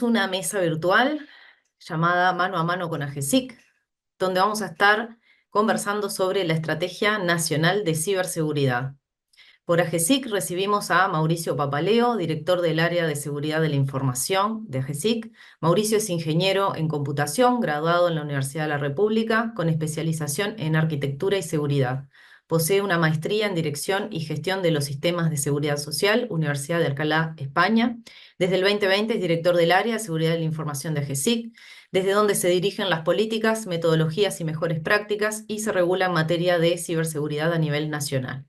tenemos una mesa virtual llamada Mano a Mano con AGESIC, donde vamos a estar conversando sobre la Estrategia Nacional de Ciberseguridad. Por AGESIC recibimos a Mauricio Papaleo, director del área de seguridad de la información de AGESIC. Mauricio es ingeniero en computación, graduado en la Universidad de la República, con especialización en arquitectura y seguridad. Posee una maestría en dirección y gestión de los sistemas de seguridad social, Universidad de Alcalá, España. Desde el 2020 es director del área de seguridad de la información de AGESIC, desde donde se dirigen las políticas, metodologías y mejores prácticas y se regula en materia de ciberseguridad a nivel nacional.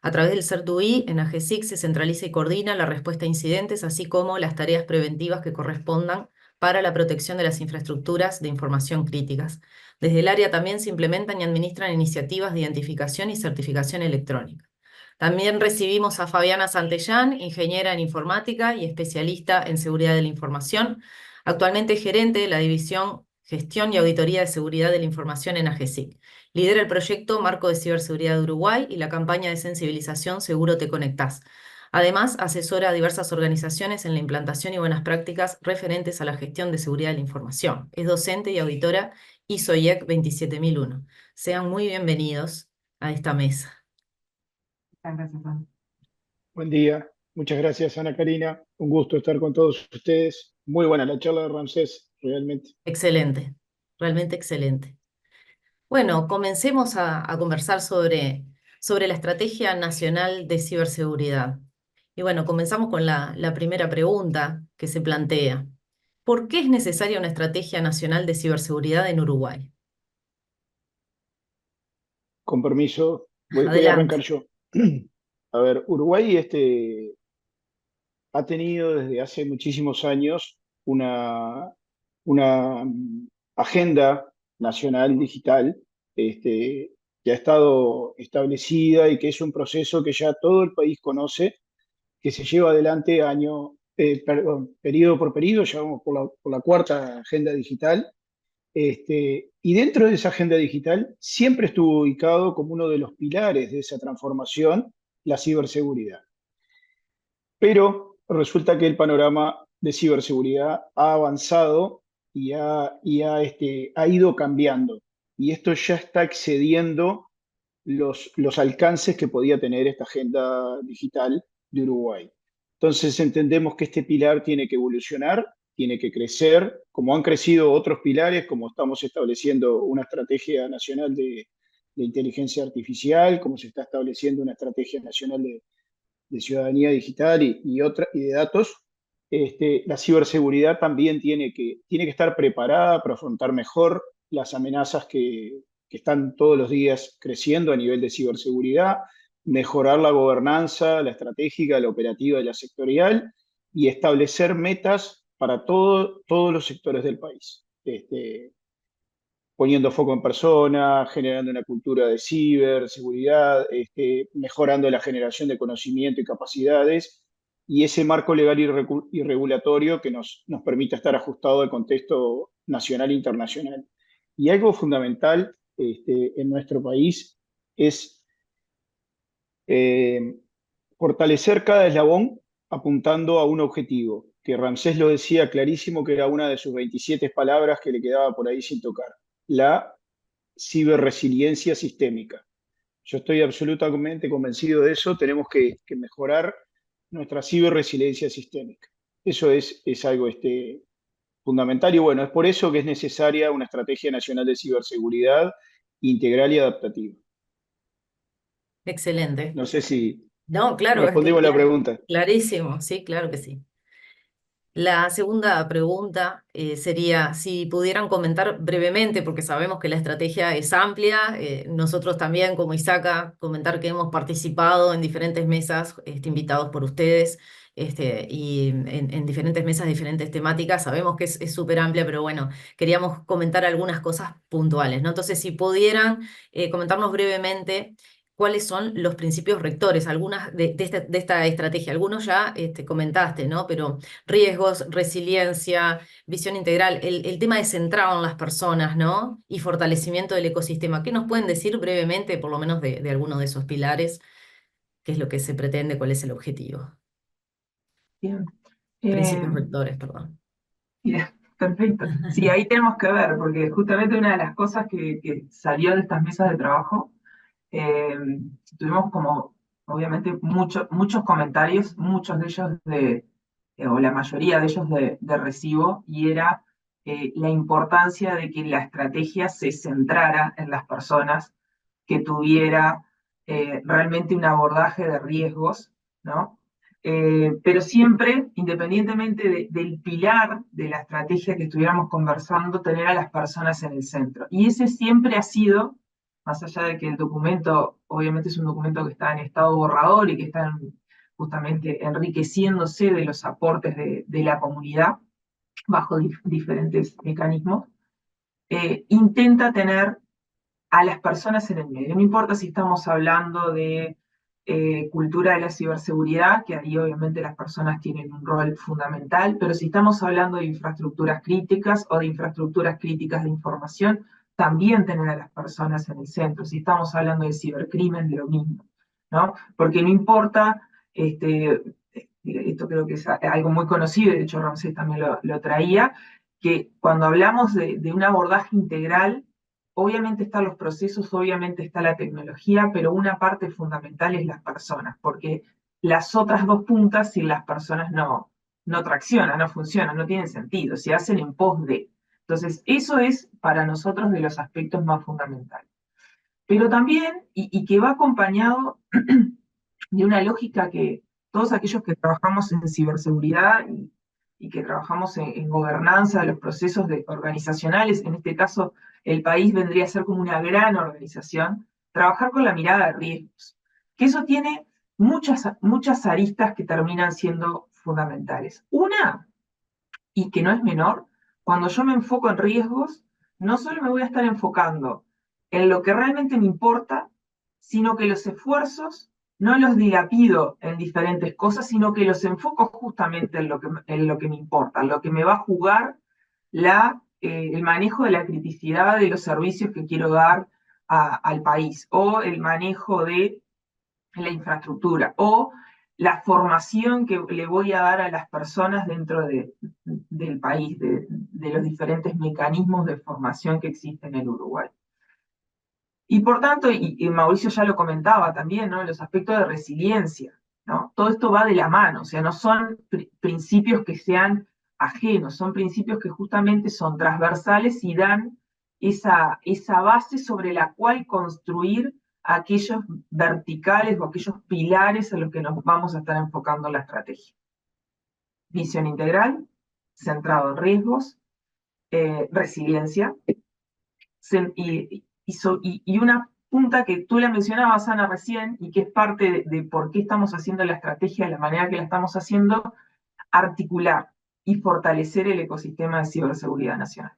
A través del CERT-UI, en AGESIC se centraliza y coordina la respuesta a incidentes, así como las tareas preventivas que correspondan para la protección de las infraestructuras de información críticas. Desde el área también se implementan y administran iniciativas de identificación y certificación electrónica. También recibimos a Fabiana Santellán, ingeniera en informática y especialista en seguridad de la información, actualmente gerente de la División Gestión y Auditoría de Seguridad de la Información en AGESIC. Lidera el proyecto Marco de Ciberseguridad de Uruguay y la campaña de sensibilización Seguro Te Conectás. Además, asesora a diversas organizaciones en la implantación y buenas prácticas referentes a la gestión de seguridad de la información. Es docente y auditora ISO IEC 27001. Sean muy bienvenidos a esta mesa. Muchas gracias, Juan. Buen día, muchas gracias Ana Karina, un gusto estar con todos ustedes. Muy buena la charla de Ramsés, realmente. Excelente, realmente excelente. Bueno, comencemos a conversar sobre la Estrategia Nacional de Ciberseguridad. Y bueno, comenzamos con la primera pregunta que se plantea. ¿Por qué es necesaria una Estrategia Nacional de Ciberseguridad en Uruguay? Con permiso, voy a arrancar Adelante. yo. A ver, Uruguay ha tenido desde hace muchísimos años una agenda nacional digital que ha estado establecida y que es un proceso que ya todo el país conoce, que se lleva adelante periodo por periodo, ya vamos por la cuarta agenda digital. Y dentro de esa agenda digital siempre estuvo ubicado como uno de los pilares de esa transformación la ciberseguridad. Pero resulta que el panorama de ciberseguridad ha avanzado y ha ido cambiando. Y esto ya está excediendo los alcances que podía tener esta agenda digital de Uruguay. Entonces entendemos que este pilar tiene que evolucionar, tiene que crecer, como han crecido otros pilares, como estamos estableciendo una estrategia nacional de inteligencia artificial, como se está estableciendo una estrategia nacional de ciudadanía digital y de datos. La ciberseguridad también tiene que estar preparada para afrontar mejor las amenazas que están todos los días creciendo a nivel de ciberseguridad, mejorar la gobernanza, la estratégica, la operativa y la sectorial, y establecer metas para todos los sectores del país. Poniendo foco en persona, generando una cultura de ciberseguridad, mejorando la generación de conocimiento y capacidades, y ese marco legal y regulatorio que nos permita estar ajustado al contexto nacional e internacional. Y algo fundamental en nuestro país es eh, fortalecer cada eslabón apuntando a un objetivo, que Ramsés lo decía clarísimo, que era una de sus 27 palabras que le quedaba por ahí sin tocar: la ciberresiliencia sistémica. Yo estoy absolutamente convencido de eso. Tenemos que mejorar nuestra ciberresiliencia sistémica. Eso es algo fundamental, y bueno, es por eso que es necesaria una estrategia nacional de ciberseguridad integral y adaptativa. Excelente. No sé si No, claro, es respondimos a la pregunta. clarísimo, sí, claro que sí. La segunda pregunta sería si pudieran comentar brevemente, porque sabemos que la estrategia es amplia, nosotros también como ISACA, comentar que hemos participado en diferentes mesas invitados por ustedes y en diferentes mesas, diferentes temáticas, sabemos que es súper amplia, pero bueno, queríamos comentar algunas cosas puntuales, ¿no? Entonces, si pudieran comentarnos brevemente cuáles son los principios rectores, algunas de esta estrategia, algunos ya comentaste, ¿no? Pero riesgos, resiliencia, visión integral, el tema de centrado en las personas, ¿no? Y fortalecimiento del ecosistema. ¿Qué nos pueden decir brevemente, por lo menos de alguno de esos pilares? ¿Qué es lo que se pretende? ¿Cuál es el objetivo? Bien. Principios rectores, perdón. Bien, perfecto. Sí, ahí tenemos que ver, porque justamente una de las cosas que salió de estas mesas de trabajo, eh, tuvimos como, obviamente, muchos comentarios, muchos de ellos o la mayoría de ellos de recibo, y era la importancia de que la estrategia se centrara en las personas, que tuviera realmente un abordaje de riesgos, ¿no? Pero siempre, independientemente del pilar de la estrategia que estuviéramos conversando, tener a las personas en el centro. Y ese siempre ha sido, más allá de que el documento, obviamente es un documento que está en estado borrador y que está justamente enriqueciéndose de los aportes de la comunidad bajo diferentes mecanismos, intenta tener a las personas en el medio. No importa si estamos hablando de cultura de la ciberseguridad, que ahí obviamente las personas tienen un rol fundamental, pero si estamos hablando de infraestructuras críticas o de infraestructuras críticas de información, también tener a las personas en el centro. Si estamos hablando de cibercrimen, de lo mismo, ¿no? Porque no importa, esto creo que es algo muy conocido, y de hecho Ramsés también lo traía, que cuando hablamos de un abordaje integral, obviamente están los procesos, obviamente está la tecnología, pero una parte fundamental es las personas, porque las otras dos puntas, si las personas no traccionan, no funcionan, no tienen sentido, se hacen en pos de. Entonces, eso es para nosotros de los aspectos más fundamentales. Pero también, y que va acompañado de una lógica que todos aquellos que trabajamos en ciberseguridad y que trabajamos en gobernanza de los procesos organizacionales, en este caso el país vendría a ser como una gran organización, trabajar con la mirada de riesgos, que eso tiene muchas aristas que terminan siendo fundamentales. Una, y que no es menor, cuando yo me enfoco en riesgos, no solo me voy a estar enfocando en lo que realmente me importa, sino que los esfuerzos no los dilapido en diferentes cosas, sino que los enfoco justamente en lo que me importa, en lo que me va a jugar el manejo de la criticidad de los servicios que quiero dar al país, o el manejo de la infraestructura, o la formación que le voy a dar a las personas dentro del país, de los diferentes mecanismos de formación que existen en Uruguay. Y por tanto, y Mauricio ya lo comentaba también, ¿no? Los aspectos de resiliencia, ¿no? Todo esto va de la mano, o sea, no son principios que sean ajenos, son principios que justamente son transversales y dan esa base sobre la cual construir aquellos verticales o aquellos pilares en los que nos vamos a estar enfocando en la estrategia. Visión integral, centrado en riesgos, resiliencia, y una punta que tú la mencionabas, Ana, recién, y que es parte de por qué estamos haciendo la estrategia de la manera que la estamos haciendo, articular y fortalecer el ecosistema de ciberseguridad nacional.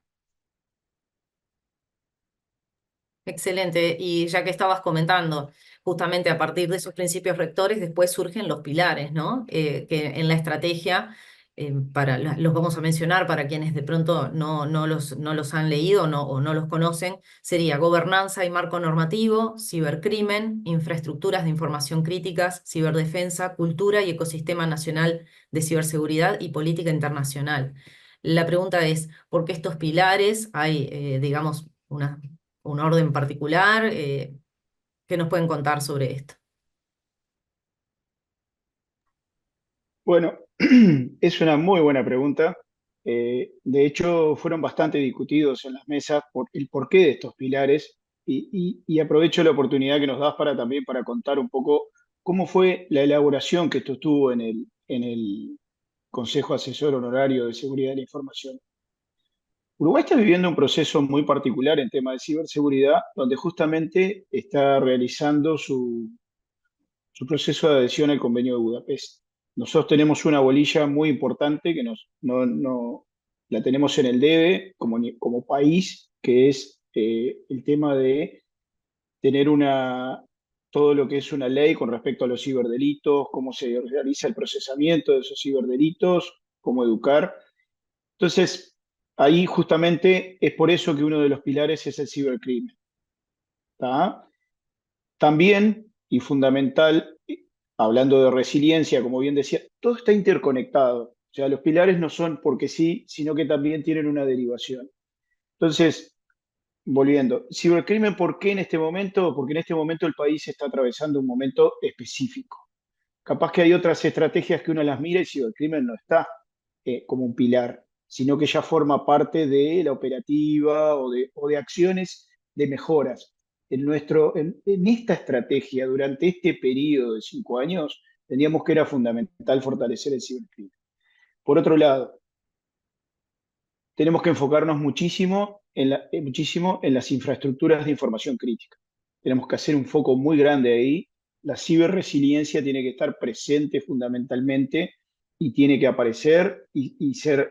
Excelente. Y ya que estabas comentando, justamente a partir de esos principios rectores, después surgen los pilares, ¿no? Que en la estrategia, los vamos a mencionar para quienes de pronto no los han leído o no los conocen, sería gobernanza y marco normativo, cibercrimen, infraestructuras de información críticas, ciberdefensa, cultura y ecosistema nacional de ciberseguridad y política internacional. La pregunta es, ¿por qué estos pilares? Hay, digamos, un orden particular. ¿Qué nos pueden contar sobre esto? Bueno, es una muy buena pregunta. De hecho, fueron bastante discutidos en las mesas por el porqué de estos pilares y aprovecho la oportunidad que nos das para también para contar un poco cómo fue la elaboración que esto tuvo en el Consejo Asesor Honorario de Seguridad de la Información. Uruguay está viviendo un proceso muy particular en tema de ciberseguridad, donde justamente está realizando su proceso de adhesión al Convenio de Budapest. Nosotros tenemos una bolilla muy importante que la tenemos en el debe como país, que es el tema de tener todo lo que es una ley con respecto a los ciberdelitos, cómo se realiza el procesamiento de esos ciberdelitos, cómo educar. Entonces, ahí justamente es por eso que uno de los pilares es el cibercrimen. ¿Tá? También, y fundamental, hablando de resiliencia, como bien decía, todo está interconectado. sea, los pilares no son porque sí, sino que también tienen una derivación. Entonces, volviendo, cibercrimen, ¿por qué en este momento? Porque en este momento el país está atravesando un momento específico. Capaz que hay otras estrategias que uno las mira y cibercrimen no está como un pilar, sino que ya forma parte de la operativa o de acciones de mejoras. En esta estrategia, durante este periodo de 5 años, teníamos que era fundamental fortalecer el cibercrimen. Por otro lado, tenemos que enfocarnos muchísimo en las infraestructuras de información crítica. Tenemos que hacer un foco muy grande ahí. La ciberresiliencia tiene que estar presente fundamentalmente y tiene que aparecer y ser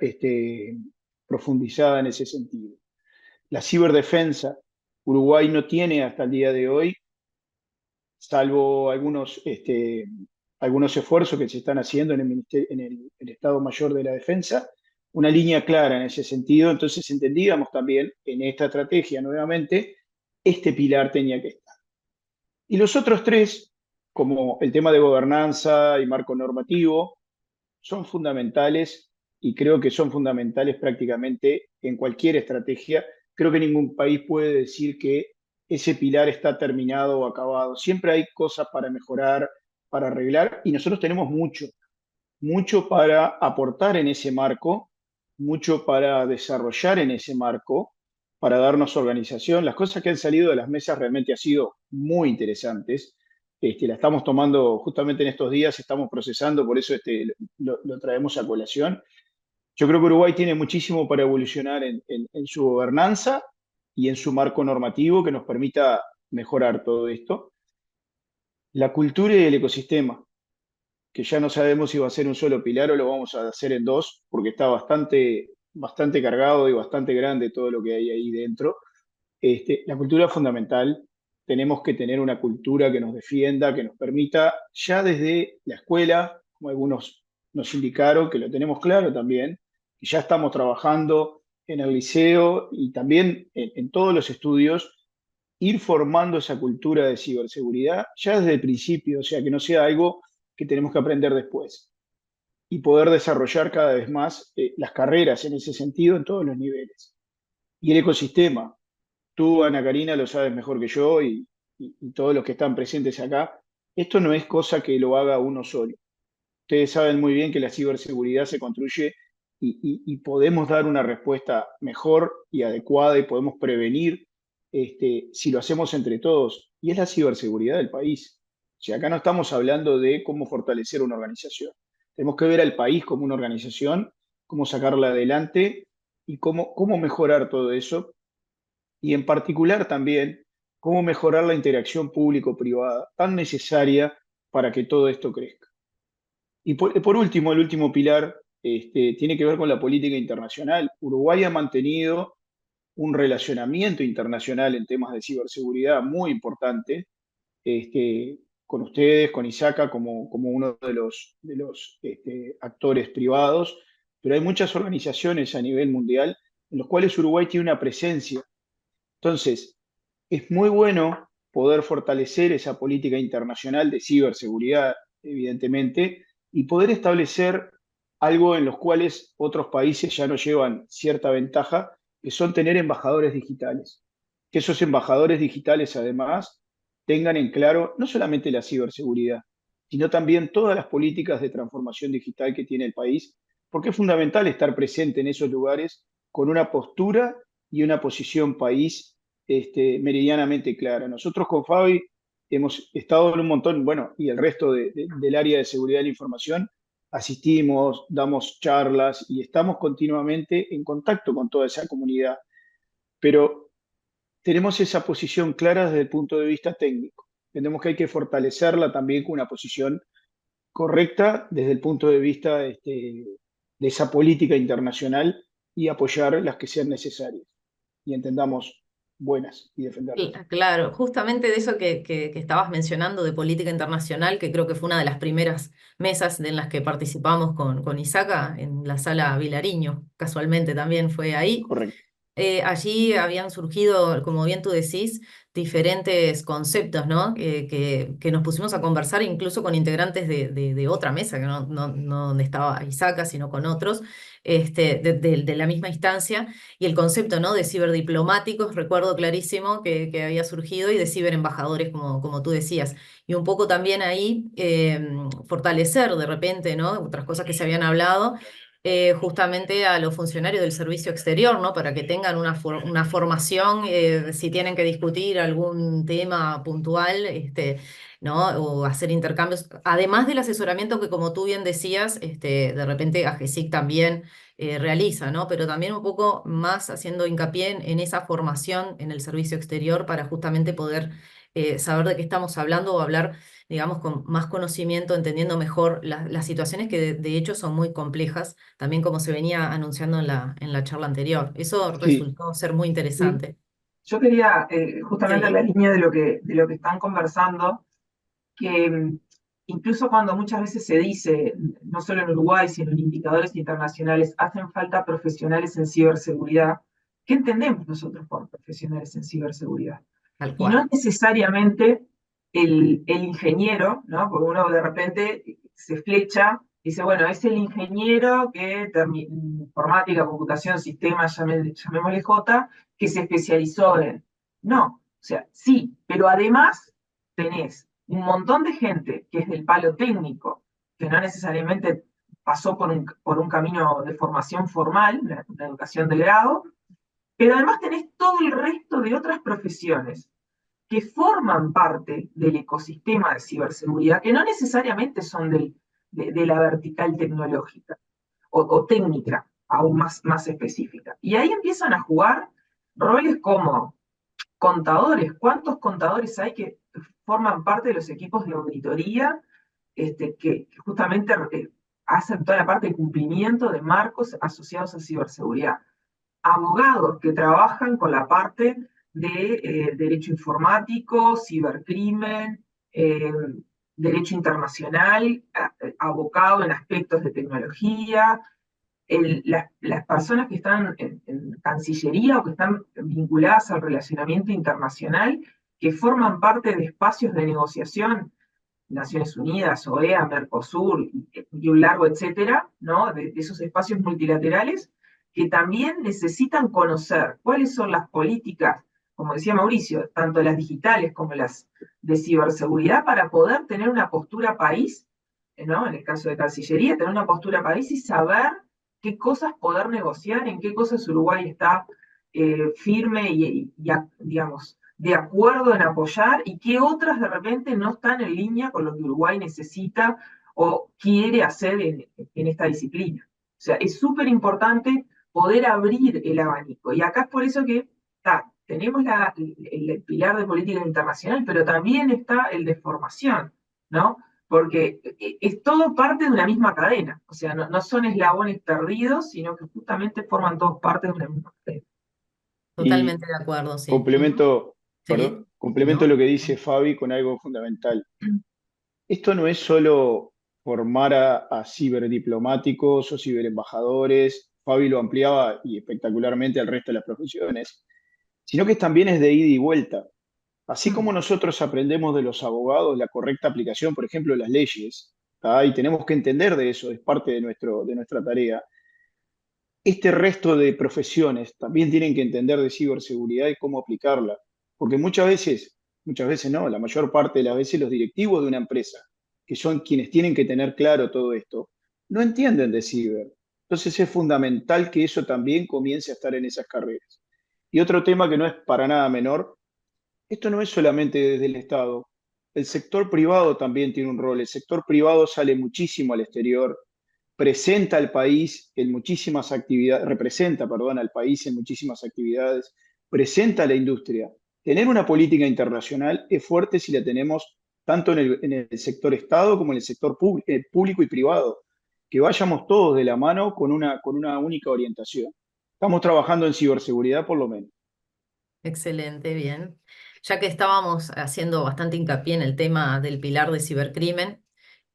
profundizada en ese sentido. La ciberdefensa, Uruguay no tiene hasta el día de hoy, salvo algunos esfuerzos que se están haciendo en el Estado Mayor de la Defensa, una línea clara en ese sentido. Entonces entendíamos también en esta estrategia nuevamente, este pilar tenía que estar. Y los otros tres, como el tema de gobernanza y marco normativo, son fundamentales y creo que son fundamentales prácticamente en cualquier estrategia. Creo que ningún país puede decir que ese pilar está terminado o acabado. Siempre hay cosas para mejorar, para arreglar, y nosotros tenemos mucho para aportar en ese marco, mucho para desarrollar en ese marco, para darnos organización. Las cosas que han salido de las mesas realmente han sido muy interesantes. La estamos tomando justamente en estos días, estamos procesando, por eso lo traemos a colación. Yo creo que Uruguay tiene muchísimo para evolucionar en su gobernanza y en su marco normativo que nos permita mejorar todo esto. La cultura y el ecosistema, que ya no sabemos si va a ser un solo pilar o lo vamos a hacer en dos, porque está bastante cargado y bastante grande todo lo que hay ahí dentro. La cultura es fundamental. Tenemos que tener una cultura que nos defienda, que nos permita, ya desde la escuela, como algunos nos indicaron, que lo tenemos claro también, que ya estamos trabajando en el liceo y también en todos los estudios, ir formando esa cultura de ciberseguridad ya desde el principio, o sea, que no sea algo que tenemos que aprender después y poder desarrollar cada vez más las carreras en ese sentido en todos los niveles. Y el ecosistema, tú, Ana Karina, lo sabes mejor que yo y todos los que están presentes acá, esto no es cosa que lo haga uno solo. Ustedes saben muy bien que la ciberseguridad se construye y podemos dar una respuesta mejor y adecuada y podemos prevenir si lo hacemos entre todos. Y es la ciberseguridad del país. O sea, acá no estamos hablando de cómo fortalecer una organización. Tenemos que ver al país como una organización, cómo sacarla adelante y cómo mejorar todo eso. Y en particular también, cómo mejorar la interacción público-privada, tan necesaria para que todo esto crezca. Y por último, el último pilar tiene que ver con la política internacional. Uruguay ha mantenido un relacionamiento internacional en temas de ciberseguridad muy importante, con ustedes, con ISACA como uno de los actores privados, pero hay muchas organizaciones a nivel mundial en los cuales Uruguay tiene una presencia. Entonces, es muy bueno poder fortalecer esa política internacional de ciberseguridad, evidentemente, y poder establecer algo en los cuales otros países ya no llevan cierta ventaja, que son tener embajadores digitales. Que esos embajadores digitales, además, tengan en claro no solamente la ciberseguridad, sino también todas las políticas de transformación digital que tiene el país, porque es fundamental estar presente en esos lugares con una postura y una posición país meridianamente clara. Nosotros con Fabi hemos estado en un montón, bueno, y el resto del área de seguridad de la información, asistimos, damos charlas y estamos continuamente en contacto con toda esa comunidad. Pero tenemos esa posición clara desde el punto de vista técnico. Entendemos que hay que fortalecerla también con una posición correcta desde el punto de vista de esa política internacional y apoyar las que sean necesarias y entendamos buenas y defenderlas. Claro, justamente de eso que estabas mencionando de política internacional, que creo que fue una de las primeras mesas en las que participamos con ISACA en la sala Vilariño, casualmente también fue ahí. Correcto. Allí habían surgido, como bien tú decís, diferentes conceptos, ¿no? Que nos pusimos a conversar incluso con integrantes de otra mesa, que no donde estaba Isaca, sino con otros, de la misma instancia. Y el concepto, ¿no? De ciberdiplomáticos, recuerdo clarísimo que había surgido, y de ciberembajadores, como tú decías. Y un poco también ahí fortalecer de repente, ¿no? Otras cosas que se habían hablado, justamente a los funcionarios del servicio exterior, ¿no? Para que tengan una formación, si tienen que discutir algún tema puntual, ¿no? O hacer intercambios, además del asesoramiento que, como tú bien decías, de repente AGESIC también realiza, ¿no? Pero también un poco más haciendo hincapié en esa formación en el servicio exterior para justamente poder saber de qué estamos hablando, o hablar, digamos, con más conocimiento, entendiendo mejor las situaciones que de hecho son muy complejas, también como se venía anunciando en la charla anterior. Eso Sí, resultó ser muy Sí, interesante. yo quería, justamente en la Sí, línea de lo que están conversando, que incluso cuando muchas veces se dice, no solo en Uruguay, sino en indicadores internacionales, hacen falta profesionales en ciberseguridad, ¿qué entendemos nosotros por profesionales en ciberseguridad? tal Y no es cual. necesariamente el ingeniero, ¿no? Porque uno de repente se flecha, dice, bueno, es el ingeniero que informática, computación, sistemas, llamémosle J, que se especializó en. No, o sea, sí, pero además tenés un montón de gente que es del palo técnico, que no necesariamente pasó por un camino de formación formal, una educación de grado, pero además tenés todo el resto de otras profesiones que forman parte del ecosistema de ciberseguridad, que no necesariamente son de la vertical tecnológica o técnica, aún más específica. Y ahí empiezan a jugar roles como contadores. ¿Cuántos contadores hay que forman parte de los equipos de auditoría que justamente hacen toda la parte de cumplimiento de marcos asociados a ciberseguridad? Abogados que trabajan con la parte de derecho informático, cibercrimen, derecho internacional, abocado en aspectos de tecnología, las personas que están en Cancillería o que están vinculadas al relacionamiento internacional, que forman parte de espacios de negociación, Naciones Unidas, OEA, Mercosur y un largo etcétera, ¿no? De esos espacios multilaterales, que también necesitan conocer cuáles son las políticas, como decía Mauricio, tanto las digitales como las de ciberseguridad, para poder tener una postura país, ¿no? En el caso de Cancillería, tener una postura país y saber qué cosas poder negociar, en qué cosas Uruguay está firme digamos, de acuerdo en apoyar y qué otras de repente no están en línea con lo que Uruguay necesita o quiere hacer en esta disciplina. O sea, es súper importante poder abrir el abanico. Y acá es por eso que tenemos el pilar de política internacional, pero también está el de formación, ¿no? Porque es todo parte de una misma cadena. O sea, no son eslabones perdidos, sino que justamente forman todos parte de una misma cadena. Totalmente y de acuerdo, sí. Ujú. complemento, Sí, perdón, complemento ¿no? lo que dice Fabi con algo fundamental. Esto no es solo formar a ciberdiplomáticos o ciberembajadores, Fabi lo ampliaba y espectacularmente al resto de las profesiones, sino que también es de ida y vuelta. Así como Mm. nosotros aprendemos de los abogados la correcta aplicación, por ejemplo, de las leyes, ¿tá? Y tenemos que entender de eso, es parte de nuestra tarea. Este resto de profesiones también tienen que entender de ciberseguridad y cómo aplicarla, porque muchas veces no, la mayor parte de las veces los directivos de una empresa, que son quienes tienen que tener claro todo esto, no entienden de ciber. Entonces es fundamental que eso también comience a estar en esas carreras. Y otro tema que no es para nada menor, esto no es solamente desde el Estado. El sector privado también tiene un rol. El sector privado sale muchísimo al exterior, presenta al país en muchísimas actividades, representa, perdón, al país en muchísimas actividades, presenta a la industria. Tener una política internacional es fuerte si la tenemos tanto en el sector Estado como en el sector público y privado, que vayamos todos de la mano con una única orientación. Estamos trabajando en ciberseguridad por lo menos. Excelente, bien. Ya que estábamos haciendo bastante hincapié en el tema del pilar de cibercrimen,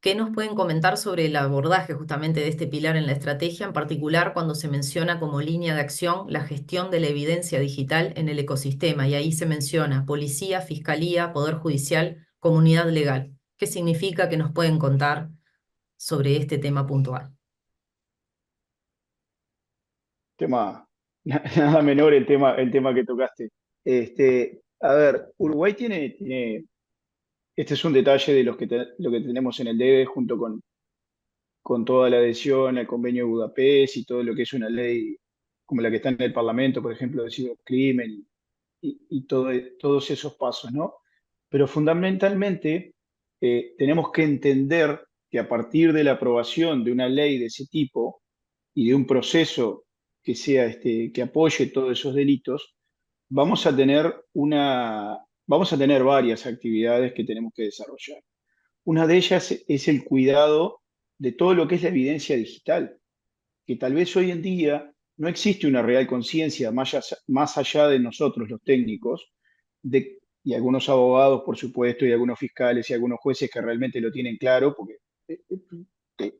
¿Qué nos pueden comentar sobre el abordaje justamente de este pilar en la estrategia, en particular cuando se menciona como línea de acción la gestión de la evidencia digital en el ecosistema? Y ahí se menciona policía, fiscalía, poder judicial, comunidad legal. ¿Qué significa que nos pueden contar sobre este tema puntual? Tema, nada menor el tema que tocaste. A ver, Uruguay este es un detalle de lo que tenemos en el debe junto con toda la adhesión al convenio de Budapest y todo lo que es una ley como la que está en el Parlamento, por ejemplo, de cibercrimen y todos esos pasos, ¿no? Pero fundamentalmente tenemos que entender que a partir de la aprobación de una ley de ese tipo y de un proceso que sea que apoye todos esos delitos, vamos a tener vamos a tener varias actividades que tenemos que desarrollar. Una de ellas es el cuidado de todo lo que es la evidencia digital, que tal vez hoy en día no existe una real conciencia más allá de nosotros, los técnicos, y algunos abogados, por supuesto, y algunos fiscales y algunos jueces que realmente lo tienen claro, porque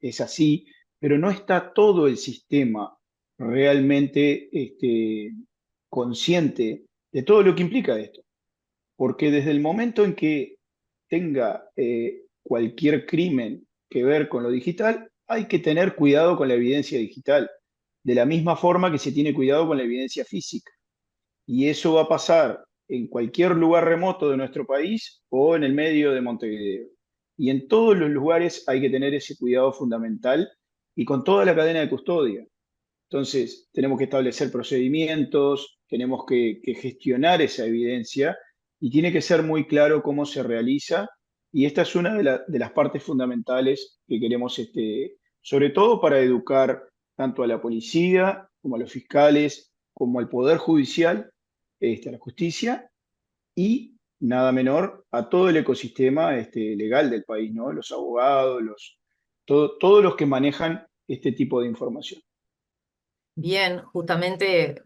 es así, pero no está todo el sistema realmente consciente de todo lo que implica esto. Porque desde el momento en que tenga cualquier crimen que ver con lo digital, hay que tener cuidado con la evidencia digital, de la misma forma que se tiene cuidado con la evidencia física. Y eso va a pasar en cualquier lugar remoto de nuestro país o en el medio de Montevideo. Y en todos los lugares hay que tener ese cuidado fundamental y con toda la cadena de custodia. Entonces, tenemos que establecer procedimientos, tenemos que gestionar esa evidencia y tiene que ser muy claro cómo se realiza. Y esta es una de las partes fundamentales que queremos, sobre todo para educar tanto a la policía como a los fiscales, como al Poder Judicial, a la justicia y, nada menor, a todo el ecosistema legal del país, ¿no? Los abogados, todos los que manejan este tipo de información. Bien, justamente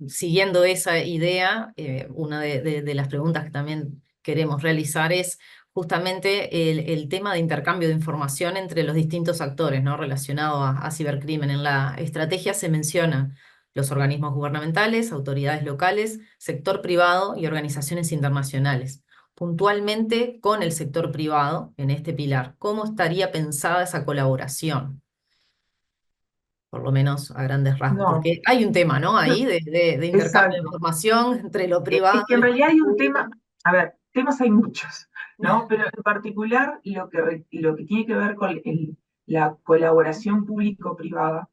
siguiendo esa idea, una de las preguntas que también queremos realizar es justamente el tema de intercambio de información entre los distintos actores, ¿no? Relacionado a cibercrimen. En la estrategia se menciona los organismos gubernamentales, autoridades locales, sector privado y organizaciones internacionales. Puntualmente con el sector privado en este pilar, ¿cómo estaría pensada esa colaboración? Por lo menos a grandes rasgos, No, porque hay un tema, ¿no? Ahí de intercambio de exacto. información entre lo privado Es que y en lo realidad hay un tema, público. a ver, temas hay muchos, ¿no? Pero en particular lo que tiene que ver con la colaboración público-privada,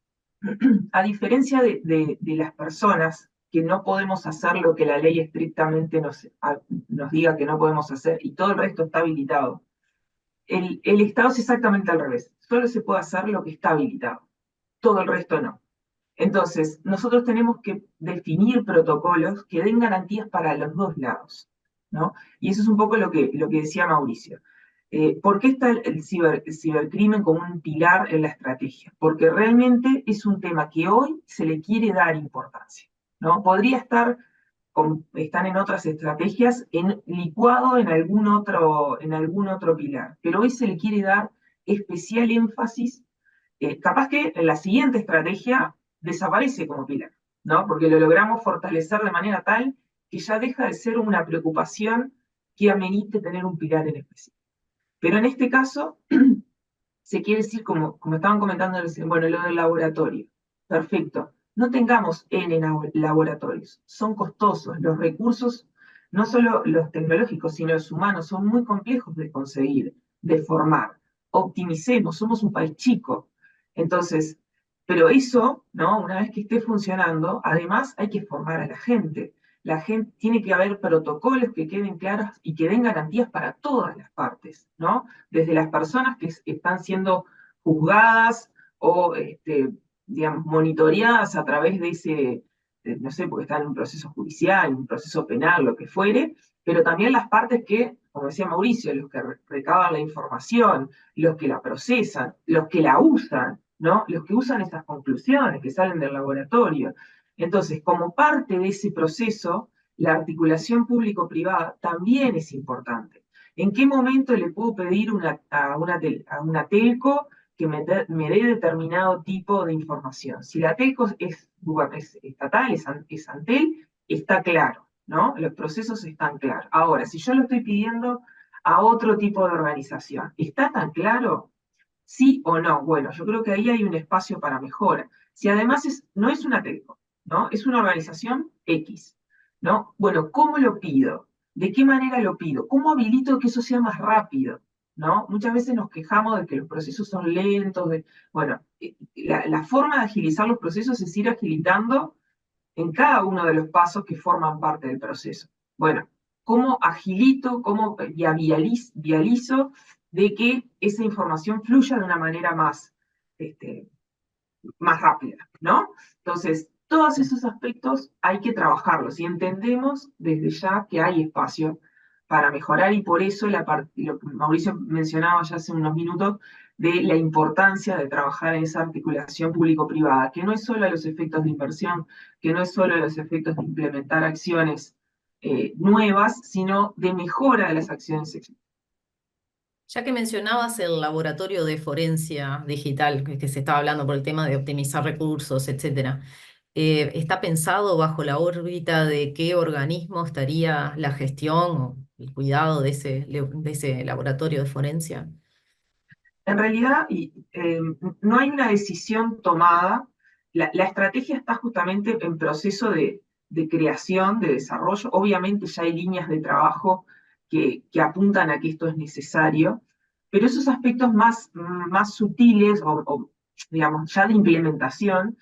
a diferencia de las personas que no podemos hacer lo que la ley estrictamente nos diga que no podemos hacer y todo el resto está habilitado, el Estado es exactamente al revés. Solo se puede hacer lo que está habilitado, todo el resto no. Entonces, nosotros tenemos que definir protocolos que den garantías para los dos lados, ¿no? Y eso es un poco lo que decía Mauricio. ¿Por qué está el cibercrimen como un pilar en la estrategia? Porque realmente es un tema que hoy se le quiere dar importancia, ¿no? Podría están en otras estrategias licuado en algún otro pilar, pero hoy se le quiere dar especial énfasis. Capaz que en la siguiente estrategia desaparece como pilar, ¿no? Porque lo logramos fortalecer de manera tal que ya deja de ser una preocupación que amerite tener un pilar en específico. Pero en este caso, se quiere decir, como estaban comentando, bueno, lo del laboratorio. Perfecto. No tengamos N laboratorios. Son costosos. Los recursos, no solo los tecnológicos, sino los humanos, son muy complejos de conseguir, de formar. Optimicemos. Somos un país chico. Entonces, pero eso, ¿no? Una vez que esté funcionando, además hay que formar a la gente. La gente tiene que haber protocolos que queden claros y que den garantías para todas las partes, ¿no? Desde las personas que están siendo juzgadas o, digamos, monitoreadas a través de no sé, porque están en un proceso judicial, un proceso penal, lo que fuere, pero también las partes que, como decía Mauricio, los que recaban la información, los que la procesan, los que la usan, ¿no? Los que usan esas conclusiones que salen del laboratorio. Entonces, como parte de ese proceso, la articulación público-privada también es importante. ¿En qué momento le puedo pedir a una telco que me dé determinado tipo de información? Si la telco es estatal, es Antel, está claro, ¿no? Los procesos están claros. Ahora, si yo lo estoy pidiendo a otro tipo de organización, ¿está tan claro? ¿Sí o no? Bueno, yo creo que ahí hay un espacio para mejora. Si además no es una telco, ¿no? Es una organización X, ¿no? Bueno, ¿cómo lo pido? ¿De qué manera lo pido? ¿Cómo habilito que eso sea más rápido? ¿No? Muchas veces nos quejamos de que los procesos son lentos. Bueno, la forma de agilizar los procesos es ir agilitando en cada uno de los pasos que forman parte del proceso. Bueno, ¿cómo agilito, cómo vializo de que esa información fluya de una manera este, más rápida, ¿no? Entonces, todos esos aspectos hay que trabajarlos y entendemos desde ya que hay espacio para mejorar y por eso lo que Mauricio mencionaba ya hace unos minutos de la importancia de trabajar en esa articulación público-privada, que no es solo a los efectos de inversión, que no es solo a los efectos de implementar acciones nuevas, sino de mejora de las acciones existentes. Ya que mencionabas el laboratorio de forencia digital, que se estaba hablando por el tema de optimizar recursos, etcétera, ¿está pensado bajo la órbita de qué organismo estaría la gestión o el cuidado de ese laboratorio de forencia? En realidad, no hay una decisión tomada. La estrategia está justamente en proceso de creación, de desarrollo. Obviamente ya hay líneas de trabajo que apuntan a que esto es necesario, pero esos aspectos más sutiles digamos, ya de implementación,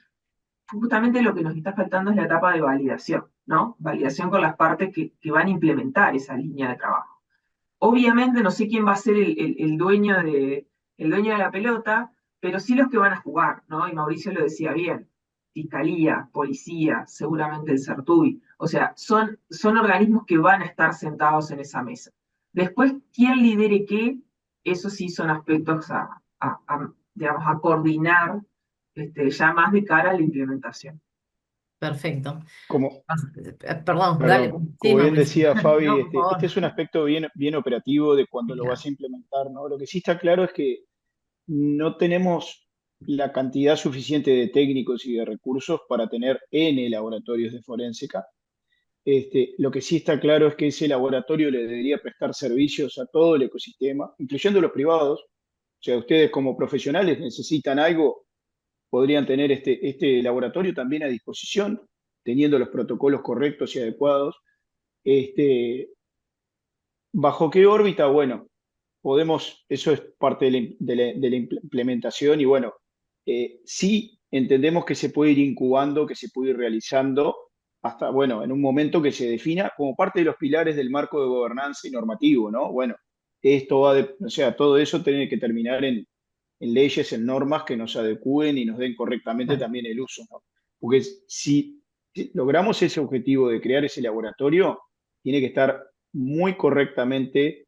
justamente lo que nos está faltando es la etapa de validación, ¿no? Validación con las partes que van a implementar esa línea de trabajo. Obviamente no sé quién va a ser el dueño de la pelota, pero sí los que van a jugar, ¿no? Y Mauricio lo decía bien, Fiscalía, Policía, seguramente el CERTUI, o sea, son organismos que van a estar sentados en esa mesa. Después, quién lidere qué, eso sí son aspectos digamos, a coordinar ya más de cara a la implementación. Perfecto. Como, Perdón, dale. Perdón, Sí, como bien Mauricio. decía Fabi, No, por este favor. es un aspecto bien operativo de cuando Sí, lo vas claro. a implementar, ¿no? Lo que sí está claro es que no tenemos la cantidad suficiente de técnicos y de recursos para tener N laboratorios de forénsica. Lo que sí está claro es que ese laboratorio le debería prestar servicios a todo el ecosistema, incluyendo los privados. O sea, ustedes como profesionales necesitan algo, podrían tener este laboratorio también a disposición, teniendo los protocolos correctos y adecuados. Este, ¿Bajo qué órbita? Bueno, eso es parte de la implementación y bueno, sí entendemos que se puede ir incubando, que se puede ir realizando hasta, bueno, en un momento que se defina como parte de los pilares del marco de gobernanza y normativo, ¿no? Bueno, o sea, todo eso tiene que terminar en leyes, en normas que nos adecúen y nos den correctamente Claro. también el uso, ¿no? Porque si logramos ese objetivo de crear ese laboratorio, tiene que estar muy correctamente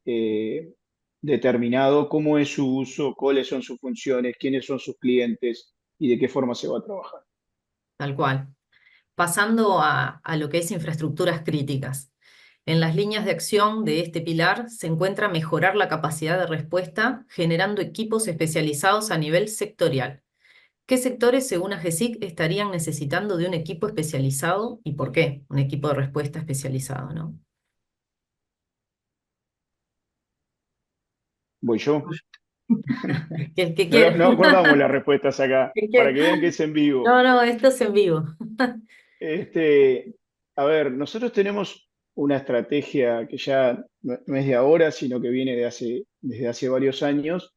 eh, determinado cómo es su uso, cuáles son sus funciones, quiénes son sus clientes y de qué forma se va a trabajar. Tal cual. Pasando a lo que es infraestructuras críticas. En las líneas de acción de este pilar se encuentra mejorar la capacidad de respuesta generando equipos especializados a nivel sectorial. ¿Qué sectores, según AGESIC, estarían necesitando de un equipo especializado y por qué? Un equipo de respuesta especializado, ¿no? Voy yo. ¿Qué No, quiere? no acordamos las respuestas acá, ¿Qué para quiere? que vean que es en vivo. No, no, esto es en vivo. Este, a ver, nosotros tenemos una estrategia que ya no es de ahora, sino que viene desde hace varios años,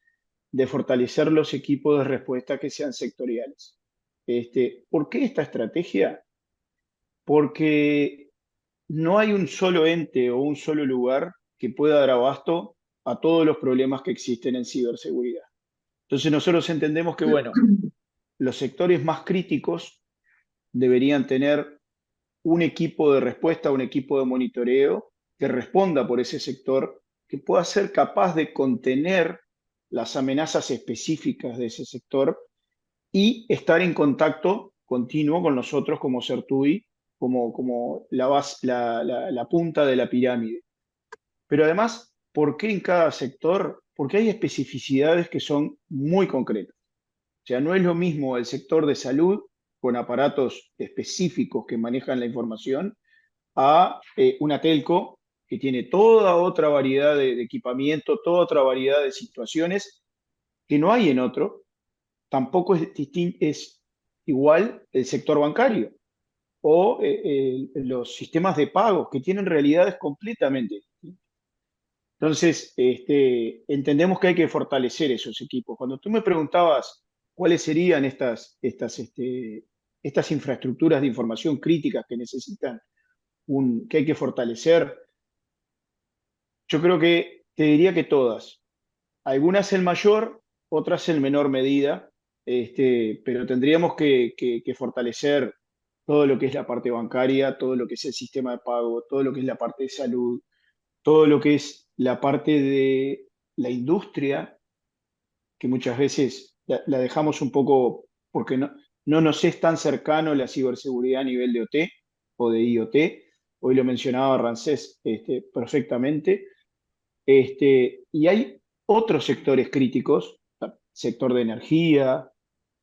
de fortalecer los equipos de respuesta que sean sectoriales. ¿Por qué esta estrategia? Porque no hay un solo ente o un solo lugar que pueda dar abasto a todos los problemas que existen en ciberseguridad. Entonces nosotros entendemos que, bueno, los sectores más críticos deberían tener un equipo de respuesta, un equipo de monitoreo que responda por ese sector, que pueda ser capaz de contener las amenazas específicas de ese sector y estar en contacto continuo con nosotros como CERTUI, como la punta de la pirámide. Pero además por qué en cada sector, porque hay especificidades que son muy concretas. O sea, no es lo mismo el sector de salud con aparatos específicos que manejan la información a una telco que tiene toda otra variedad de equipamiento, toda otra variedad de situaciones que no hay en otro. Tampoco es igual el sector bancario o los sistemas de pagos que tienen realidades completamente distintas. Entonces, entendemos que hay que fortalecer esos equipos. Cuando tú me preguntabas cuáles serían estas infraestructuras de información críticas que necesitan, que hay que fortalecer, yo creo que te diría que todas. Algunas en mayor, otras en menor medida, pero tendríamos que fortalecer todo lo que es la parte bancaria, todo lo que es el sistema de pago, todo lo que es la parte de salud, todo lo que es la parte de la industria, que muchas veces la dejamos un poco porque no nos es tan cercano la ciberseguridad a nivel de OT o de IoT. Hoy lo mencionaba Rancés perfectamente. Y hay otros sectores críticos, el sector de energía,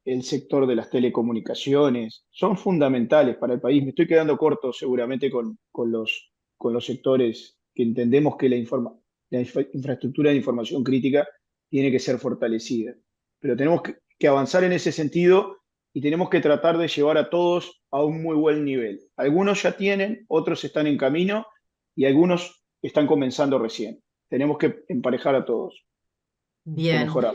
el sector de las telecomunicaciones, son fundamentales para el país. Me estoy quedando corto seguramente con los sectores que entendemos que la infraestructura de información crítica tiene que ser fortalecida. Pero tenemos que avanzar en ese sentido y tenemos que tratar de llevar a todos a un muy buen nivel. Algunos ya tienen, otros están en camino y algunos están comenzando recién. Tenemos que emparejar a todos o Bien. mejorar.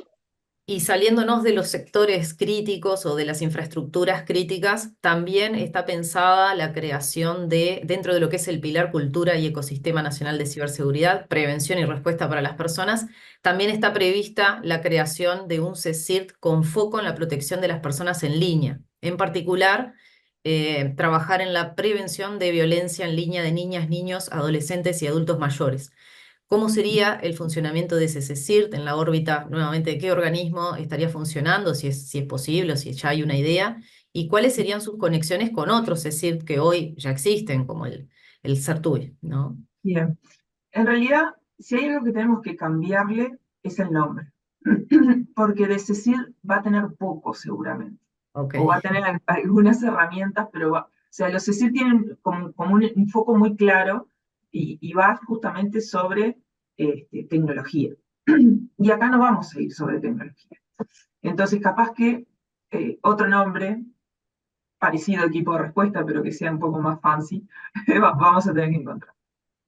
Y saliéndonos de los sectores críticos o de las infraestructuras críticas, también está pensada la creación de, dentro de lo que es el pilar Cultura y Ecosistema Nacional de Ciberseguridad, Prevención y Respuesta para las Personas, también está prevista la creación de un CSIRT con foco en la protección de las personas en línea. En particular, trabajar en la prevención de violencia en línea de niñas, niños, adolescentes y adultos mayores. ¿Cómo sería el funcionamiento de ese CSIRT en la órbita, nuevamente, de qué organismo estaría funcionando, si es posible o si ya hay una idea? ¿Y cuáles serían sus conexiones con otros CSIRT que hoy ya existen, como el CERTUI, ¿no? Bien. En realidad, si hay algo que tenemos que cambiarle, es el nombre. Porque de CECIR va a tener poco seguramente. Ok, O va a tener algunas herramientas, pero o sea, los CECIR tienen como un foco muy claro y va justamente sobre tecnología. Y acá no vamos a ir sobre tecnología. Entonces, capaz que otro nombre, parecido al equipo de respuesta, pero que sea un poco más fancy, vamos a tener que encontrar.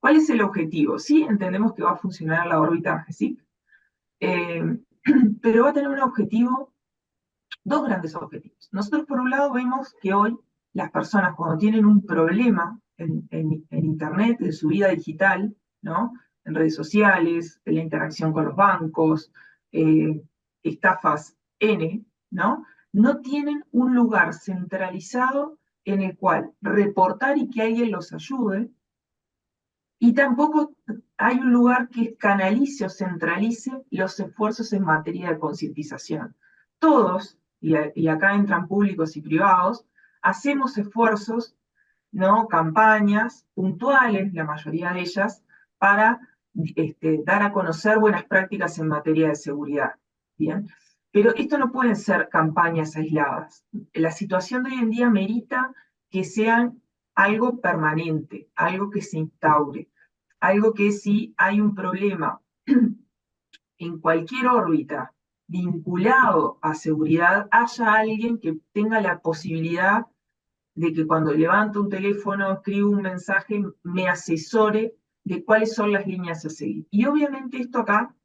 ¿Cuál es el objetivo? Sí, entendemos que va a funcionar la órbita GESIC, eh, pero va a tener un objetivo, dos grandes objetivos. Nosotros, por un lado, vemos que hoy las personas, cuando tienen un problema en Internet, en su vida digital, ¿no? En redes sociales, en la interacción con los bancos, eh, estafas N, ¿no? No tienen un lugar centralizado en el cual reportar y que alguien los ayude, y tampoco hay un lugar que canalice o centralice los esfuerzos en materia de concientización. Todos, y acá entran públicos y privados, hacemos esfuerzos, ¿no? Campañas puntuales, la mayoría de ellas, para dar a conocer buenas prácticas en materia de seguridad. ¿Bien? Pero esto no pueden ser campañas aisladas. La situación de hoy en día merita que sean algo permanente, algo que se instaure, algo que si hay un problema en cualquier órbita vinculado a seguridad, haya alguien que tenga la posibilidad de que cuando levanto un teléfono, escribo un mensaje, me asesore de cuáles son las líneas a seguir. Y obviamente esto acá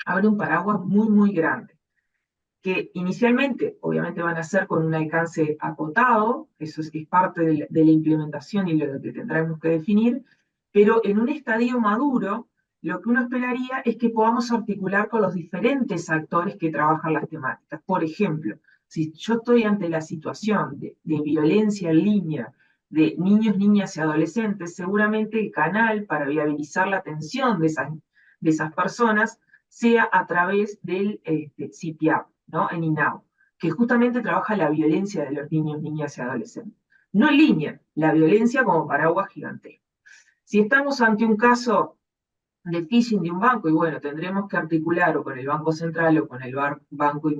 abre un paraguas muy, muy grande, que inicialmente obviamente van a ser con un alcance acotado, eso es parte de la implementación y lo que tendremos que definir, pero en un estadio maduro, lo que uno esperaría es que podamos articular con los diferentes actores que trabajan las temáticas. Por ejemplo, si yo estoy ante la situación de violencia en línea de niños, niñas y adolescentes, seguramente el canal para viabilizar la atención de esas personas sea a través del CPAP, ¿no? En INAO, que justamente trabaja la violencia de los niños, niñas y adolescentes. No en línea, la violencia como paraguas gigantesco. Si estamos ante un caso de phishing de un banco, y bueno, tendremos que articular o con el Banco Central o con el banco,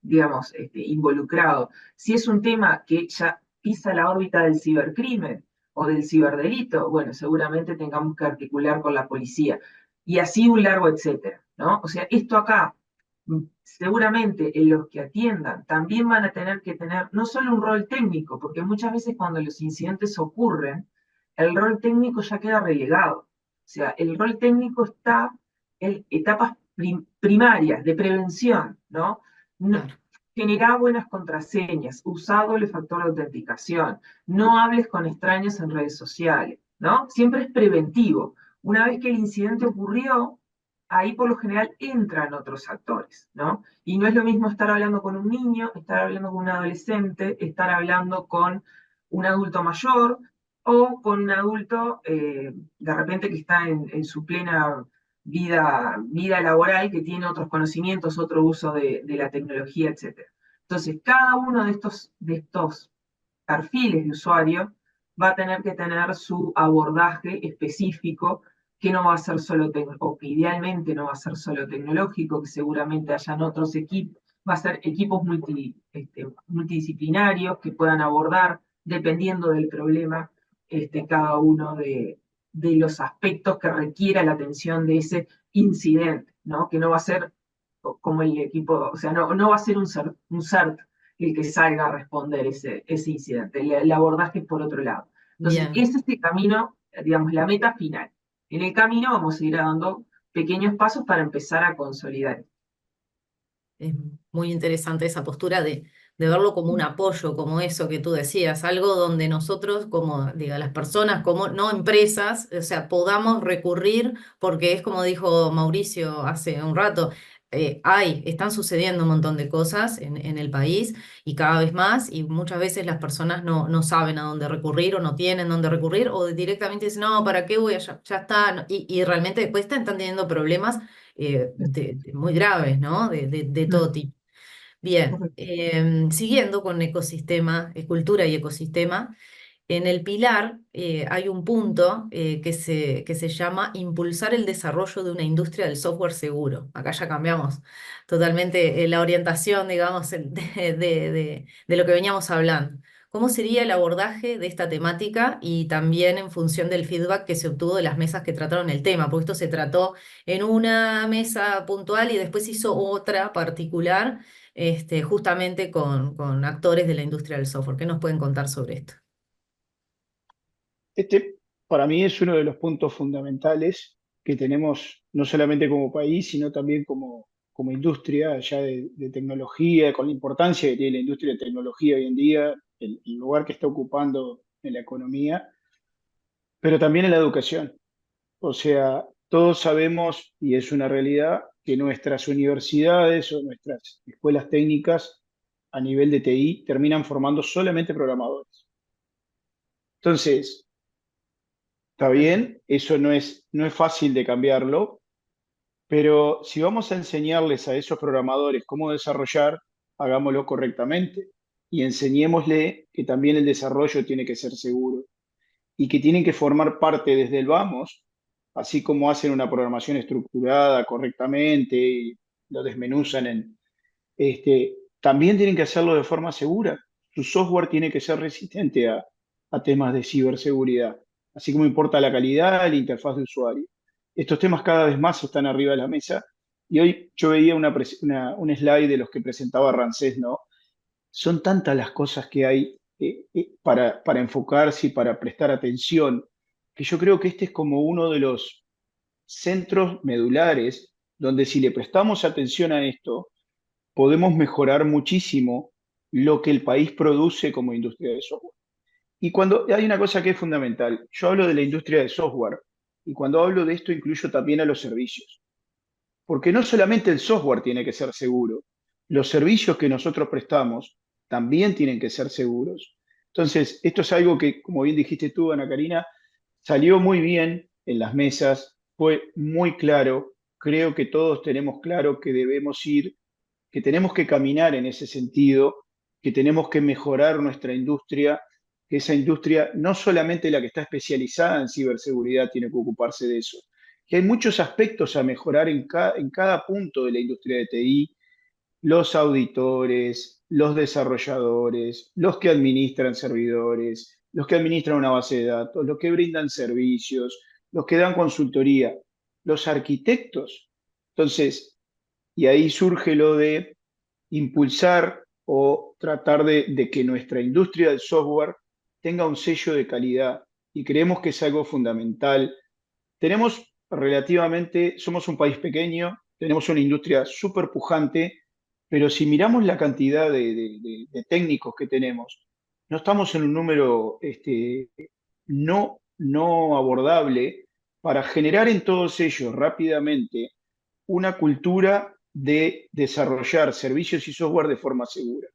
digamos, involucrado. Si es un tema que ya pisa la órbita del cibercrimen o del ciberdelito, bueno, seguramente tengamos que articular con la policía. Y así un largo etcétera, ¿no? O sea, esto acá, seguramente en los que atiendan también van a tener que tener no solo un rol técnico, porque muchas veces cuando los incidentes ocurren, el rol técnico ya queda relegado. O sea, el rol técnico está en etapas primarias de prevención, ¿no? Claro, Generar buenas contraseñas, usar doble factor de autenticación, no hables con extraños en redes sociales, ¿no? Siempre es preventivo. Una vez que el incidente ocurrió, ahí por lo general entran otros actores, ¿no? Y no es lo mismo estar hablando con un niño, estar hablando con un adolescente, estar hablando con un adulto mayor o con un adulto de repente que está en su plena vida laboral, que tiene otros conocimientos, otro uso de la tecnología, etc. Entonces, cada uno de estos perfiles de usuario va a tener que tener su abordaje específico, que no va a ser solo o que idealmente no va a ser solo tecnológico, que seguramente hayan otros equipos, va a ser equipos multidisciplinarios que puedan abordar, dependiendo del problema, cada uno de los aspectos que requiera la atención de ese incidente, ¿no? Que no va a ser como el equipo, o sea, no va a ser un CERT el que salga a responder ese incidente, el abordaje es por otro lado. Entonces, bien. ese es el camino, digamos, la meta final. En el camino vamos a ir dando pequeños pasos para empezar a consolidar. Es muy interesante esa postura de verlo como un apoyo, como eso que tú decías, algo donde nosotros, como diga, las personas, como no empresas, o sea, podamos recurrir, porque es como dijo Mauricio hace un rato, están sucediendo un montón de cosas en el país y cada vez más, y muchas veces las personas no saben a dónde recurrir o no tienen dónde recurrir, o directamente dicen, no, ¿para qué voy allá? Ya está, y realmente después están teniendo problemas muy graves, ¿no? De todo tipo. Bien, siguiendo con ecosistema, cultura y ecosistema, en el pilar hay un punto que se llama impulsar el desarrollo de una industria del software seguro. Acá ya cambiamos totalmente la orientación, digamos, de lo que veníamos hablando. ¿Cómo sería el abordaje de esta temática y también en función del feedback que se obtuvo de las mesas que trataron el tema? Porque esto se trató en una mesa puntual y después hizo otra particular, justamente con actores de la industria del software. ¿Qué nos pueden contar sobre esto? Este, para mí, es uno de los puntos fundamentales que tenemos, no solamente como país, sino también como industria ya de tecnología, con la importancia que tiene la industria de tecnología hoy en día, el lugar que está ocupando en la economía, pero también en la educación. O sea, todos sabemos, y es una realidad, que nuestras universidades o nuestras escuelas técnicas a nivel de TI terminan formando solamente programadores. Entonces, está Tal cual. bien, eso no es fácil de cambiarlo, pero si vamos a enseñarles a esos programadores cómo desarrollar, hagámoslo correctamente y enseñémosle que también el desarrollo tiene que ser seguro y que tienen que formar parte desde el vamos, así como hacen una programación estructurada correctamente y lo desmenuzan también tienen que hacerlo de forma segura. Su software tiene que ser resistente a temas de ciberseguridad, así como importa la calidad, la interfaz de usuario. Estos temas cada vez más están arriba de la mesa y hoy yo veía un slide de los que presentaba Rancés, ¿no? Son tantas las cosas que hay para enfocarse y para prestar atención, que yo creo que este es como uno de los centros medulares donde si le prestamos atención a esto, podemos mejorar muchísimo lo que el país produce como industria de software. Y cuando hay una cosa que es fundamental, yo hablo de la industria de software y cuando hablo de esto incluyo también a los servicios, porque no solamente el software tiene que ser seguro, los servicios que nosotros prestamos también tienen que ser seguros. Entonces, esto es algo que, como bien dijiste tú, Ana Karina, salió muy bien en las mesas, fue muy claro, creo que todos tenemos claro que debemos ir, que tenemos que caminar en ese sentido, que tenemos que mejorar nuestra industria, que esa industria, no solamente la que está especializada en ciberseguridad, tiene que ocuparse de eso, que hay muchos aspectos a mejorar en cada punto de la industria de TI, los auditores, los desarrolladores, los que administran servidores, los que administran una base de datos, los que brindan servicios, los que dan consultoría, los arquitectos. Entonces, y ahí surge lo de impulsar o tratar de que nuestra industria del software tenga un sello de calidad y creemos que es algo fundamental. Tenemos relativamente, somos un país pequeño, tenemos una industria súper pujante, pero si miramos la cantidad de técnicos que tenemos, no estamos en un número no abordable para generar en todos ellos rápidamente una cultura de desarrollar servicios y software de forma segura.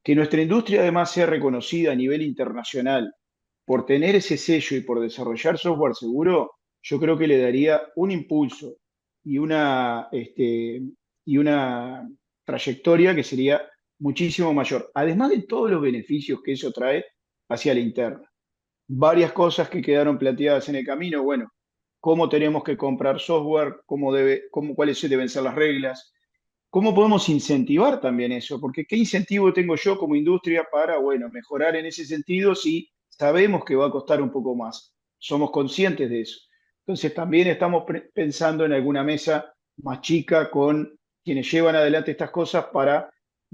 Que nuestra industria además sea reconocida a nivel internacional por tener ese sello y por desarrollar software seguro, yo creo que le daría un impulso y una trayectoria que sería muchísimo mayor, además de todos los beneficios que eso trae hacia la interna. Varias cosas que quedaron planteadas en el camino, bueno, cómo tenemos que comprar software, cuáles deben ser las reglas, cómo podemos incentivar también eso, porque qué incentivo tengo yo como industria para, bueno, mejorar en ese sentido si sabemos que va a costar un poco más, somos conscientes de eso. Entonces también estamos pensando en alguna mesa más chica con quienes llevan adelante estas cosas para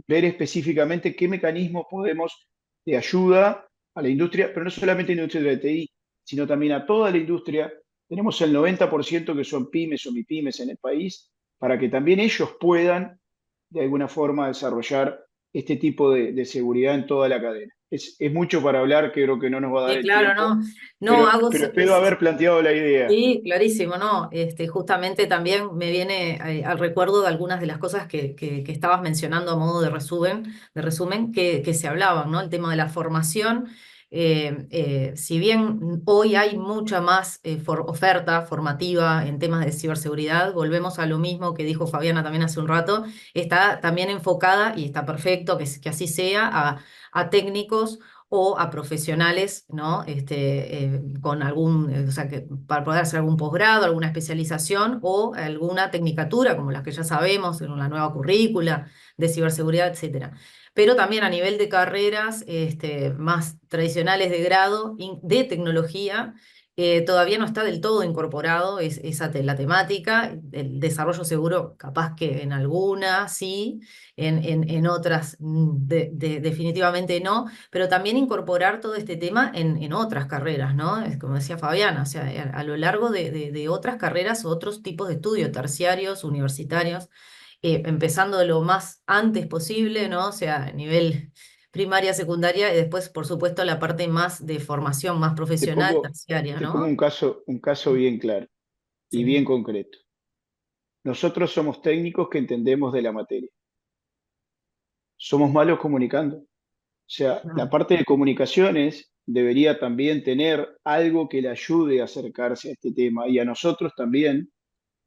ver específicamente qué mecanismos podemos de ayuda a la industria, pero no solamente a la industria de la TI, sino también a toda la industria. Tenemos el 90% que son pymes o mipymes en el país, para que también ellos puedan, de alguna forma, desarrollar este tipo de seguridad en toda la cadena. Es mucho para hablar, creo que no nos va a dar Sí, el claro, tiempo, no, no hago. pero espero haber planteado la idea. Sí, clarísimo, ¿no? Justamente también me viene al recuerdo de algunas de las cosas que estabas mencionando a modo de resumen que se hablaban, ¿no? El tema de la formación. Si bien hoy hay mucha más oferta formativa en temas de ciberseguridad, volvemos a lo mismo que dijo Fabiana también hace un rato, está también enfocada, y está perfecto que así sea, a técnicos o a profesionales, ¿no? Con algún, o sea, para poder hacer algún posgrado, alguna especialización o alguna tecnicatura, como las que ya sabemos, en la nueva currícula de ciberseguridad, etcétera. Pero también a nivel de carreras más tradicionales de grado, de tecnología, todavía no está del todo incorporado la temática, el desarrollo seguro, capaz que en algunas sí, en otras definitivamente no, pero también incorporar todo este tema en otras carreras, ¿no? Es como decía Fabiana, o sea, a lo largo de otras carreras, otros tipos de estudios, terciarios, universitarios, empezando de lo más antes posible, ¿no? O sea, a nivel primaria, secundaria, y después, por supuesto, la parte más de formación más Te profesional, pongo, terciaria, te pongo ¿no? un caso bien claro y Sí, bien concreto. Nosotros somos técnicos que entendemos de la materia. Somos malos comunicando. O sea, la no. parte de comunicaciones debería también tener algo que le ayude a acercarse a este tema y a nosotros también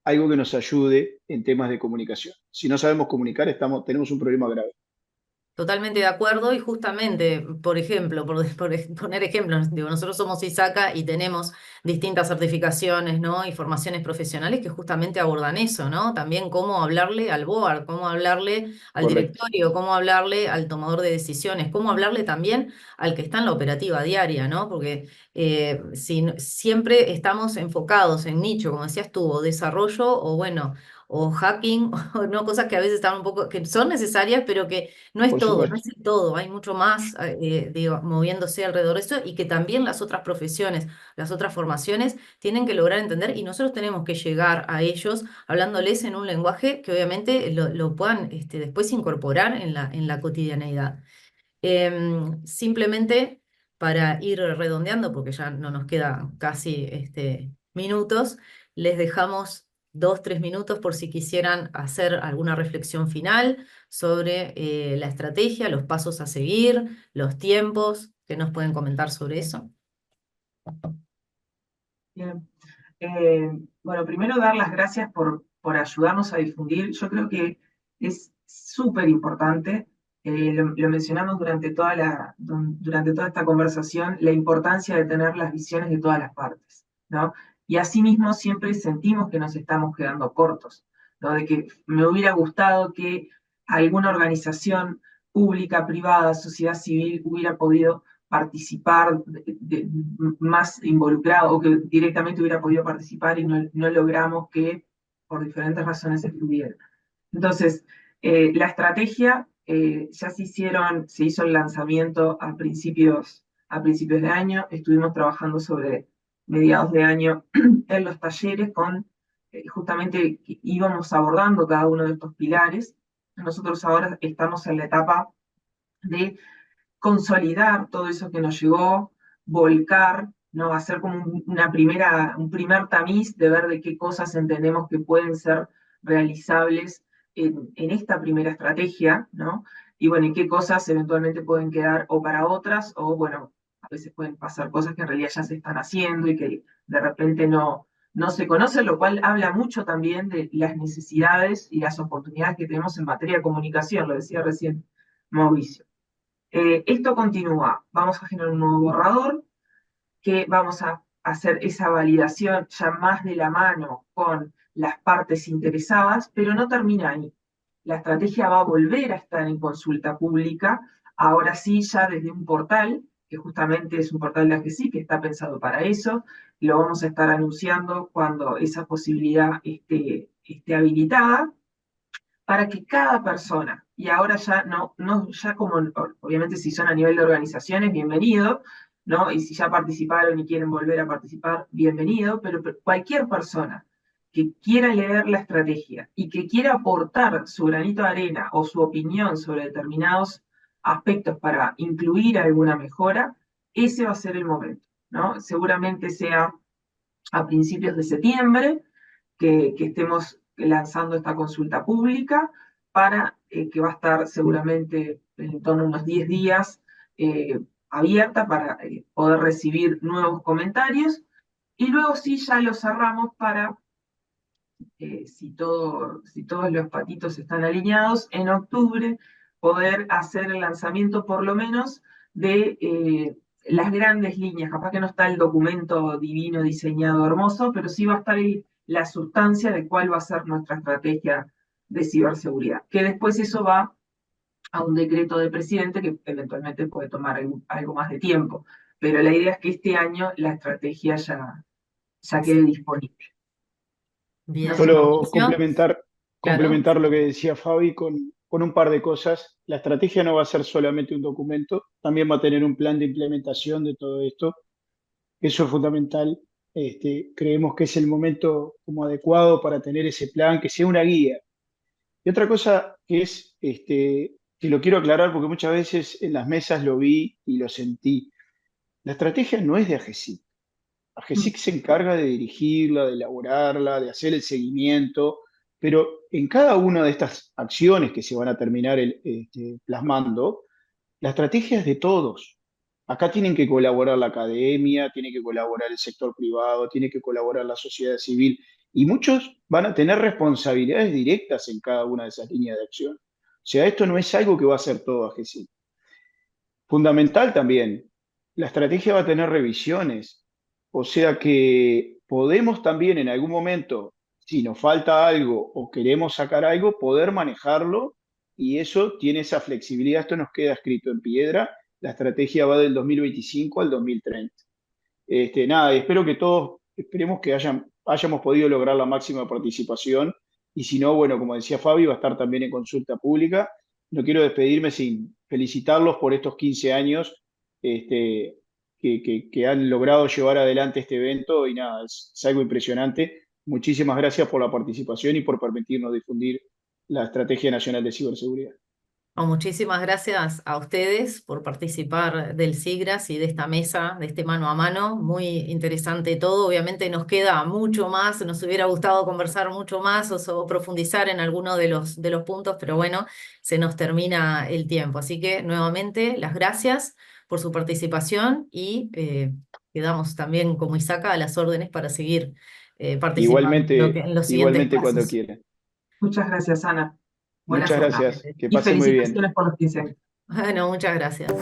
algo que nos ayude en temas de comunicación. Si no sabemos comunicar, tenemos un problema grave. Totalmente de acuerdo y justamente, por ejemplo, poner ejemplos, digo, nosotros somos ISACA y tenemos distintas certificaciones, ¿no? Y formaciones profesionales que justamente abordan eso, ¿no? También cómo hablarle al board, cómo hablarle al Correcto. directorio, cómo hablarle al tomador de decisiones, cómo hablarle también al que está en la operativa diaria, ¿no? Porque si, siempre estamos enfocados en nicho, como decías tú, o desarrollo o bueno, o hacking, o no, cosas que a veces están un poco, que son necesarias, pero que no es Por todo, no supuesto. es el todo, hay mucho más digo, moviéndose alrededor de eso y que también las otras profesiones, las otras formaciones tienen que lograr entender y nosotros tenemos que llegar a ellos hablándoles en un lenguaje que obviamente lo puedan después incorporar en la cotidianeidad. Simplemente para ir redondeando, porque ya no nos quedan casi minutos, les dejamos 2, 3 minutos por si quisieran hacer alguna reflexión final sobre la estrategia, los pasos a seguir, los tiempos, que nos pueden comentar sobre eso. Bien. Bueno, primero dar las gracias por ayudarnos a difundir. Yo creo que es súper importante, lo mencionamos durante toda esta conversación, la importancia de tener las visiones de todas las partes, ¿no? y asimismo siempre sentimos que nos estamos quedando cortos, ¿no? De que me hubiera gustado que alguna organización pública, privada, sociedad civil hubiera podido participar más involucrado, o que directamente hubiera podido participar y no logramos que por diferentes razones estuviera. Entonces, la estrategia ya se hizo el lanzamiento a principios de año, estuvimos trabajando sobre mediados de año en los talleres con justamente íbamos abordando cada uno de estos pilares. Nosotros ahora estamos en la etapa de consolidar todo eso que nos llegó, volcar, ¿no? Hacer como un primer tamiz de ver de qué cosas entendemos que pueden ser realizables en esta primera estrategia, ¿no? Y bueno, y qué cosas eventualmente pueden quedar o para otras, o bueno, a veces pueden pasar cosas que en realidad ya se están haciendo y que de repente no se conocen, lo cual habla mucho también de las necesidades y las oportunidades que tenemos en materia de comunicación, lo decía recién Mauricio. Esto continúa, vamos a generar un nuevo borrador, que vamos a hacer esa validación ya más de la mano con las partes interesadas, pero no termina ahí. La estrategia va a volver a estar en consulta pública, ahora sí ya desde un portal, que justamente es un portal de AGESIC, que está pensado para eso, lo vamos a estar anunciando cuando esa posibilidad esté habilitada, para que cada persona, y ahora ya ya como, obviamente si son a nivel de organizaciones, bienvenido, ¿no? Y si ya participaron y quieren volver a participar, bienvenido, pero cualquier persona que quiera leer la estrategia y que quiera aportar su granito de arena o su opinión sobre determinados aspectos para incluir alguna mejora, ese va a ser el momento, ¿no? Seguramente sea a principios de septiembre, que estemos lanzando esta consulta pública para que va a estar seguramente en torno a unos 10 días abierta para poder recibir nuevos comentarios y luego sí ya lo cerramos para, si todos los patitos están alineados, en octubre poder hacer el lanzamiento por lo menos de las grandes líneas. Capaz que no está el documento divino, diseñado, hermoso, pero sí va a estar la sustancia de cuál va a ser nuestra estrategia de ciberseguridad. Que después eso va a un decreto del presidente que eventualmente puede tomar algo más de tiempo. Pero la idea es que este año la estrategia ya quede disponible. Bien, No sé, Solo Mauricio. Claro. complementar lo que decía Fabi con un par de cosas. La estrategia no va a ser solamente un documento, también va a tener un plan de implementación de todo esto. Eso es fundamental. Creemos que es el momento como adecuado para tener ese plan, que sea una guía. Y otra cosa que es, que lo quiero aclarar porque muchas veces en las mesas lo vi y lo sentí. La estrategia no es de AGESIC. AGESIC se encarga de dirigirla, de elaborarla, de hacer el seguimiento, pero en cada una de estas acciones que se van a terminar plasmando, la estrategia es de todos. Acá tienen que colaborar la academia, tiene que colaborar el sector privado, tiene que colaborar la sociedad civil, y muchos van a tener responsabilidades directas en cada una de esas líneas de acción. O sea, esto no es algo que va a hacer todo AGESIC. Fundamental también, la estrategia va a tener revisiones, o sea que podemos también en algún momento, si nos falta algo o queremos sacar algo, poder manejarlo y eso tiene esa flexibilidad. Esto nos queda escrito en piedra. La estrategia va del 2025 al 2030. Nada, espero que todos, esperemos que hayamos podido lograr la máxima participación y si no, bueno, como decía Fabi, va a estar también en consulta pública. No quiero despedirme sin felicitarlos por estos 15 años que han logrado llevar adelante este evento y nada, es algo impresionante. Muchísimas gracias por la participación y por permitirnos difundir la Estrategia Nacional de Ciberseguridad. Muchísimas gracias a ustedes por participar del SIGRAS y de esta mesa, de este mano a mano. Muy interesante todo. Obviamente nos queda mucho más, nos hubiera gustado conversar mucho más o profundizar en alguno de los puntos, pero bueno, se nos termina el tiempo. Así que nuevamente las gracias por su participación y quedamos también como Isaca a las órdenes para seguir participando en los siguientes Igualmente cuando pasos. quieran. muchas gracias, Ana. Buena Muchas jornada. gracias, que Y pasen muy bien. felicitaciones por los 15 años. Bueno, muchas gracias.